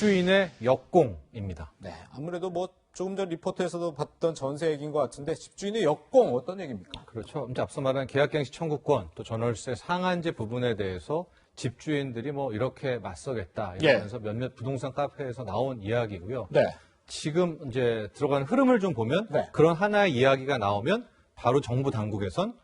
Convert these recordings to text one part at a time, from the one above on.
집주인의 역공입니다. 네, 아무래도 뭐 조금 전 리포트에서도 봤던 전세 얘기인 것 같은데 집주인의 역공 어떤 얘기입니까? 그렇죠. 이제 앞서 말한 계약갱신 청구권 또 전월세 상한제 부분에 대해서 집주인들이 뭐 이렇게 맞서겠다 이러면서 몇몇 부동산 카페에서 나온 이야기고요. 네. 지금 이제 들어가는 흐름을 좀 보면 그런 하나의 이야기가 나오면 바로 정부 당국에선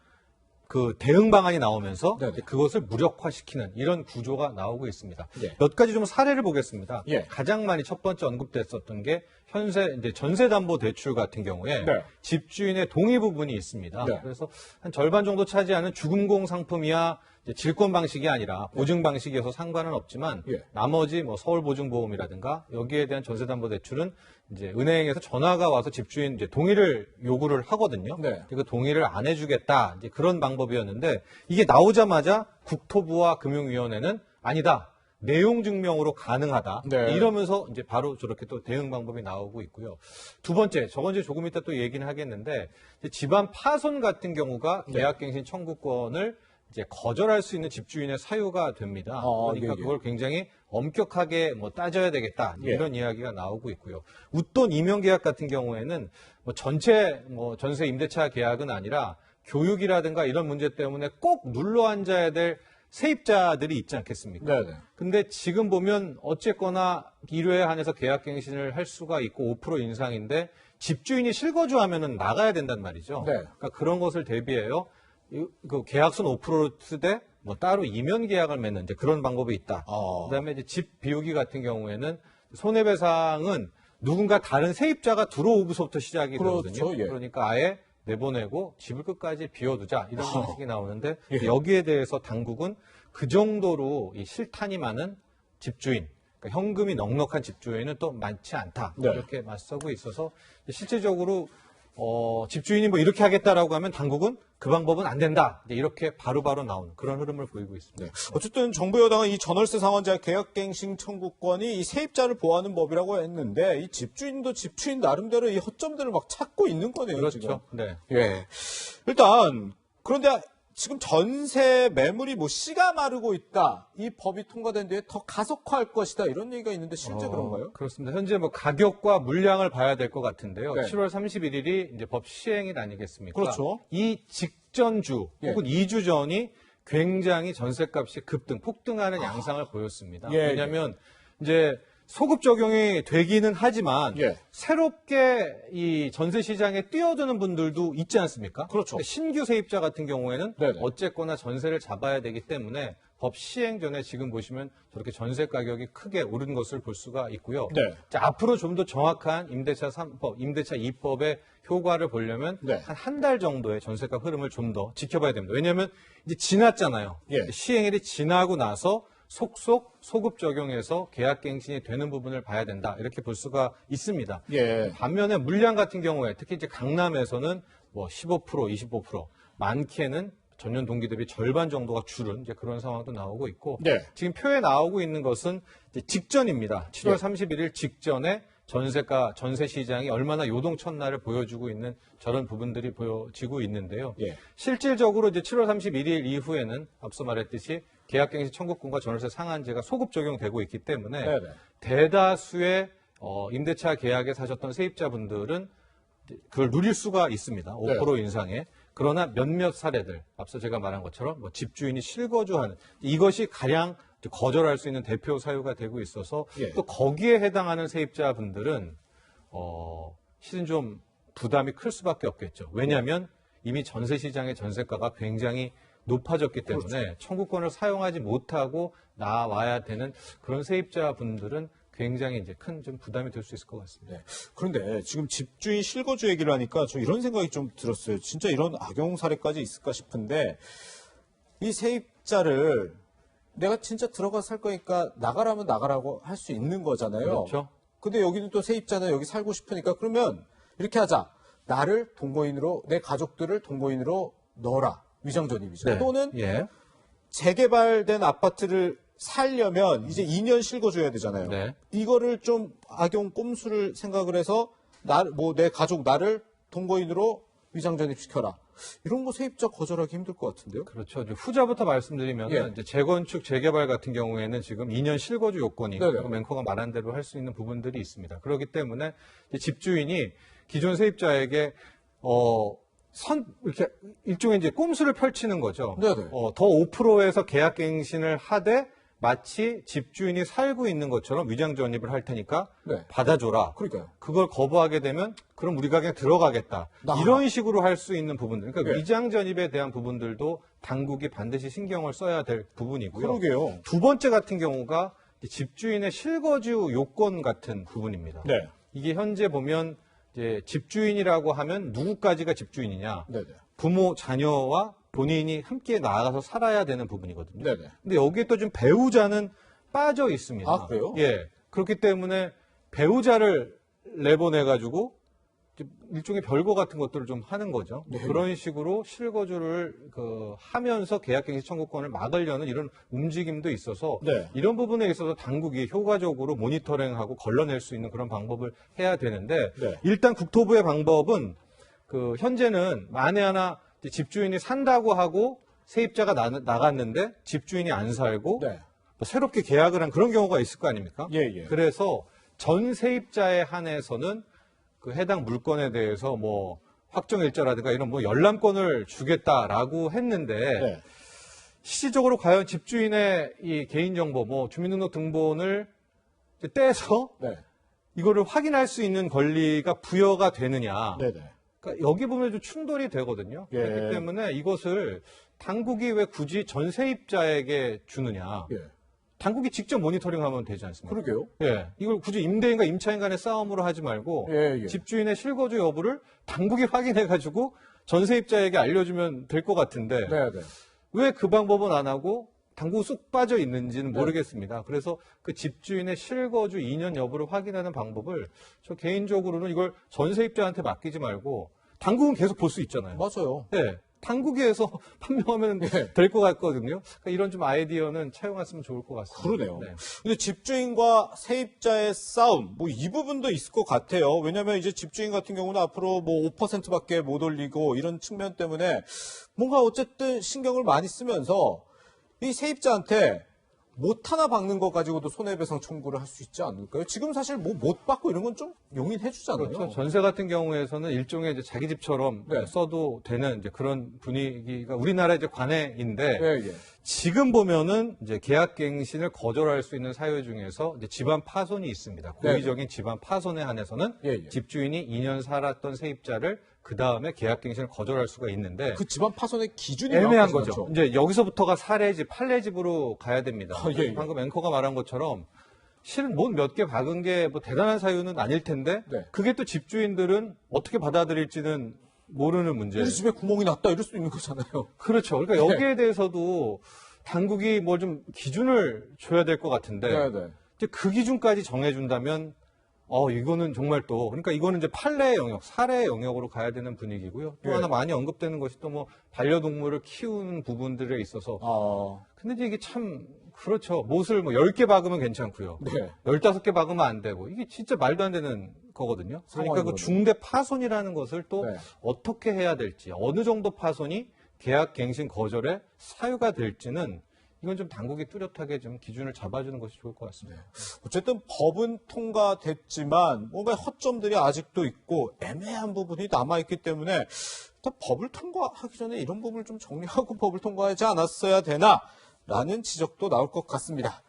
그 대응 방안이 나오면서 그것을 무력화시키는 이런 구조가 나오고 있습니다. 몇 가지 좀 사례를 보겠습니다. 가장 많이 첫 번째 언급됐었던 게 현재 이제 전세담보대출 같은 경우에 집주인의 동의 부분이 있습니다. 그래서 한 절반 정도 차지하는 주금공 상품이야 질권 방식이 아니라 보증 방식이어서 상관은 없지만 나머지 뭐 서울보증보험이라든가 여기에 대한 전세담보대출은 이제 은행에서 전화가 와서 집주인 이제 동의를 요구를 하거든요. 그 동의를 안 해주겠다 이제 그런 방법이었는데 이게 나오자마자 국토부와 금융위원회는 아니다. 내용 증명으로 가능하다. 이러면서 이제 바로 저렇게 또 대응 방법이 나오고 있고요. 두 번째, 저건 이제 조금 이따 또 얘기는 하겠는데 집안 파손 같은 경우가 계약갱신 청구권을 이제 거절할 수 있는 집주인의 사유가 됩니다. 그러니까 그걸 굉장히 엄격하게 뭐 따져야 되겠다 이런 이야기가 나오고 있고요. 웃돈 이명 계약 같은 경우에는 뭐 전체 뭐 전세 임대차 계약은 아니라 교육이라든가 이런 문제 때문에 꼭 눌러 앉아야 될 세입자들이 있지 않겠습니까? 근데 지금 보면 어쨌거나 1회에 한해서 계약갱신을 할 수가 있고 5% 인상인데 집주인이 실거주하면은 나가야 된단 말이죠. 그러니까 그런 것을 대비해요. 그 계약선 5% 쓰되 뭐 따로 이면 계약을 맺는 이제 그런 방법이 있다. 그다음에 이제 집 비우기 같은 경우에는 손해배상은 누군가 다른 세입자가 들어오고서부터 시작이 되거든요. 그러니까 아예 내보내고 집을 끝까지 비워두자 이런 방식이 나오는데 여기에 대해서 당국은 그 정도로 이 실탄이 많은 집주인, 그러니까 현금이 넉넉한 집주인은 또 많지 않다 이렇게 맞서고 있어서 실질적으로 집주인이 뭐 이렇게 하겠다라고 하면 당국은 그 방법은 안 된다. 이렇게 바로바로 나오는 그런 흐름을 보이고 있습니다. 어쨌든 정부 여당은 이 전월세 상한제 계약갱신 청구권이 이 세입자를 보호하는 법이라고 했는데 이 집주인도 집주인 나름대로 이 허점들을 막 찾고 있는 거네요. 그렇죠. 지금. 일단 그런데 지금 전세 매물이 뭐 씨가 마르고 있다. 이 법이 통과된 뒤에 더 가속화할 것이다. 이런 얘기가 있는데 실제 그런가요? 그렇습니다. 현재 뭐 가격과 물량을 봐야 될 것 같은데요. 7월 31일이 이제 법 시행일 아니겠습니까? 그렇죠. 이 직전주 혹은 2주 전이 굉장히 전세값이 급등, 폭등하는 양상을 보였습니다. 왜냐하면 이제 소급 적용이 되기는 하지만 새롭게 이 전세 시장에 뛰어드는 분들도 있지 않습니까? 그렇죠. 신규 세입자 같은 경우에는 어쨌거나 전세를 잡아야 되기 때문에 법 시행 전에 지금 보시면 저렇게 전세 가격이 크게 오른 것을 볼 수가 있고요. 자, 앞으로 좀 더 정확한 임대차 3법, 임대차 2법의 효과를 보려면 한 달 정도의 전세값 흐름을 좀 더 지켜봐야 됩니다. 왜냐하면 이제 지났잖아요. 시행일이 지나고 나서 속속 소급 적용해서 계약갱신이 되는 부분을 봐야 된다. 이렇게 볼 수가 있습니다. 반면에 물량 같은 경우에 특히 이제 강남에서는 뭐 15%, 25%, 많게는 전년 동기 대비 절반 정도가 줄은 이제 그런 상황도 나오고 있고 지금 표에 나오고 있는 것은 이제 직전입니다. 7월 31일 직전에 전세가, 전세 시장이 얼마나 요동쳤나를 보여주고 있는 저런 부분들이 보여지고 있는데요. 실질적으로 이제 7월 31일 이후에는 앞서 말했듯이 계약갱신 청구권과 전월세 상한제가 소급 적용되고 있기 때문에 대다수의 임대차 계약에 사셨던 세입자분들은 그걸 누릴 수가 있습니다. 5% 인상에. 그러나 몇몇 사례들, 앞서 제가 말한 것처럼 뭐 집주인이 실거주하는 이것이 가장 거절할 수 있는 대표 사유가 되고 있어서 또 거기에 해당하는 세입자분들은 실은 좀 부담이 클 수밖에 없겠죠. 왜냐하면 이미 전세 시장의 전세가가 굉장히 높아졌기 때문에 청구권을 사용하지 못하고 나와야 되는 그런 세입자분들은 굉장히 이제 큰 좀 부담이 될 수 있을 것 같습니다. 그런데 지금 집주인 실거주 얘기를 하니까 저 이런 생각이 좀 들었어요. 진짜 이런 악용 사례까지 있을까 싶은데 이 세입자를 내가 진짜 들어가 살 거니까 나가라면 나가라고 할 수 있는 거잖아요. 그렇죠. 근데 여기는 또 세입자는 여기 살고 싶으니까 그러면 이렇게 하자. 나를 동거인으로, 내 가족들을 동거인으로 넣어라. 위장전입이죠. 또는 재개발된 아파트를 살려면 이제 2년 실거줘야 되잖아요. 이거를 좀 악용 꼼수를 생각을 해서 내 가족 나를 동거인으로 위장전입시켜라. 이런 거 세입자 거절하기 힘들 것 같은데요? 그렇죠. 이제 후자부터 말씀드리면 예. 이제 재건축, 재개발 같은 경우에는 지금 2년 실거주 요건이 앵커가 말한 대로 할 수 있는 부분들이 있습니다. 그렇기 때문에 이제 집주인이 기존 세입자에게 이렇게 일종의 이제 꼼수를 펼치는 거죠. 네네. 더 5%에서 계약갱신을 하되 마치 집주인이 살고 있는 것처럼 위장 전입을 할 테니까 네. 받아줘라. 그러니까요. 그걸 거부하게 되면 그럼 우리가 그냥 들어가겠다. 이런 식으로 할 수 있는 부분들. 그러니까 네. 위장 전입에 대한 부분들도 당국이 반드시 신경을 써야 될 부분이고요. 그러게요. 두 번째 같은 경우가 집주인의 실거주 요건 같은 부분입니다. 네. 이게 현재 보면 이제 집주인이라고 하면 누구까지가 집주인이냐? 네네. 부모, 자녀와 본인이 함께 나아가서 살아야 되는 부분이거든요. 네네. 근데 여기에 또 좀 배우자는 빠져 있습니다. 아, 그래요? 예. 그렇기 때문에 배우자를 내보내가지고 일종의 별거 같은 것들을 좀 하는 거죠. 네. 그런 식으로 실거주를 하면서 계약갱신 청구권을 막으려는 이런 움직임도 있어서 네. 이런 부분에 있어서 당국이 효과적으로 모니터링하고 걸러낼 수 있는 그런 방법을 해야 되는데 네. 일단 국토부의 방법은 현재는 만에 하나 집주인이 산다고 하고 세입자가 나갔는데 집주인이 안 살고 네. 새롭게 계약을 한 그런 경우가 있을 거 아닙니까? 예, 예. 그래서 전 세입자에 한해서는 그 해당 물건에 대해서 뭐 확정일자라든가 이런 뭐 열람권을 주겠다라고 했는데 네. 실질적으로 과연 집주인의 이 개인정보 뭐 주민등록등본을 떼서 네. 이거를 확인할 수 있는 권리가 부여가 되느냐? 네네. 그러니까 여기 보면 좀 충돌이 되거든요. 예. 그렇기 때문에 이것을 당국이 왜 굳이 전 세입자에게 주느냐? 예. 당국이 직접 모니터링하면 되지 않습니까? 그러게요. 예, 이걸 굳이 임대인과 임차인 간의 싸움으로 하지 말고 예, 예. 집주인의 실거주 여부를 당국이 확인해가지고 전세입자에게 알려주면 될 것 같은데 네네. 왜 그 방법은 안 하고 당국이 쏙 빠져 있는지는 네. 모르겠습니다. 그래서 그 집주인의 실거주 2년 여부를 확인하는 방법을 저 개인적으로는 이걸 전세입자한테 맡기지 말고 당국은 계속 볼 수 있잖아요. 맞아요. 네. 당국에서 판명하면 네. 될 것 같거든요. 그러니까 이런 좀 아이디어는 차용했으면 좋을 것 같습니다. 그러네요. 네. 근데 집주인과 세입자의 싸움, 뭐 이 부분도 있을 것 같아요. 왜냐면 이제 집주인 같은 경우는 앞으로 뭐 5%밖에 못 올리고 이런 측면 때문에 뭔가 어쨌든 신경을 많이 쓰면서 이 세입자한테 못 하나 박는 것 가지고도 손해배상 청구를 할 수 있지 않을까요? 지금 사실 뭐 못 받고 이런 건 좀 용인해 주잖아요. 그렇죠. 전세 같은 경우에서는 일종의 이제 자기 집처럼 네. 써도 되는 이제 그런 분위기가 우리나라 이제 관해인데 예, 예. 지금 보면은 이제 계약갱신을 거절할 수 있는 사유 중에서 이제 집안 파손이 있습니다. 네. 고의적인 집안 파손에 한해서는 예, 예. 집주인이 2년 살았던 세입자를 그 다음에 계약갱신을 거절할 수가 있는데 그 집안 파손의 기준이 애매한 명확하지 거죠. 않죠. 이제 여기서부터가 사례집, 판례집으로 가야 됩니다. 예, 예. 방금 앵커가 말한 것처럼 실은 못 몇 개 박은 게 뭐 대단한 사유는 아닐 텐데 네. 그게 또 집주인들은 어떻게 받아들일지는 모르는 문제. 우리 집에 구멍이 났다 이럴 수 있는 거잖아요. 그렇죠. 그러니까 여기에 대해서도 당국이 뭐 좀 기준을 줘야 될 것 같은데 네, 네. 이제 그 기준까지 정해준다면 이거는 정말 또 그러니까 이거는 이제 판례 영역, 사례 영역으로 가야 되는 분위기고요. 또 예. 하나 많이 언급되는 것이 또 뭐 반려동물을 키우는 부분들에 있어서 근데 이제 이게 참 그렇죠. 못을 뭐 10개 박으면 괜찮고요. 네. 15개 박으면 안 되고 이게 진짜 말도 안 되는 거거든요. 그러니까 그 상황이거든요. 중대 파손이라는 것을 또 네. 어떻게 해야 될지 어느 정도 파손이 계약갱신 거절의 사유가 될지는 이건 좀 당국이 뚜렷하게 좀 기준을 잡아주는 것이 좋을 것 같습니다. 어쨌든 법은 통과됐지만 뭔가 허점들이 아직도 있고 애매한 부분이 남아있기 때문에 일단 법을 통과하기 전에 이런 부분을 좀 정리하고 법을 통과하지 않았어야 되나라는 지적도 나올 것 같습니다.